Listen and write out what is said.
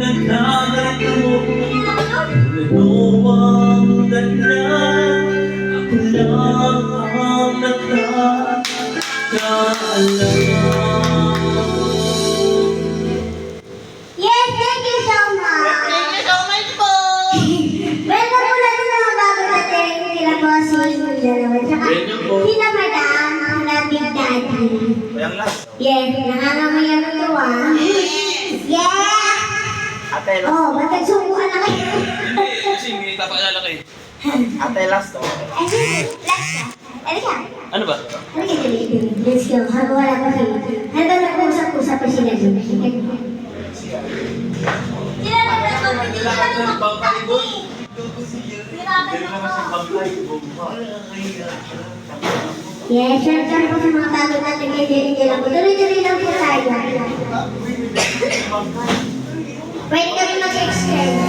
nagkaganito ano ang dahilan? Ako lang ang nakakaalam. Yes, thank you so much. Thank you so much po. Welcome po natin sa mga bago natin. Sila po si Dalawa. Tsaka sila Madam, sila Big Daddy. Yes, nangangamay ang ito ah. Yeah! Ate, last. Oh, ba't nagsubukan na kayo? Hindi, kasi may papakilala kayo. Ate, last. Ayun, last ka. Halika. Ano ba? Halika, dali. Let's go. Habang wala pa kayo. Habang nag-usap-usap pa sila dun. Sila na ba? Hindi sila na makapagod. Yes, welcome po sa mga bago natin ngayon. Hindi lang po. Tuloy-tuloy lang po tayo. Pwede kami mag-extend.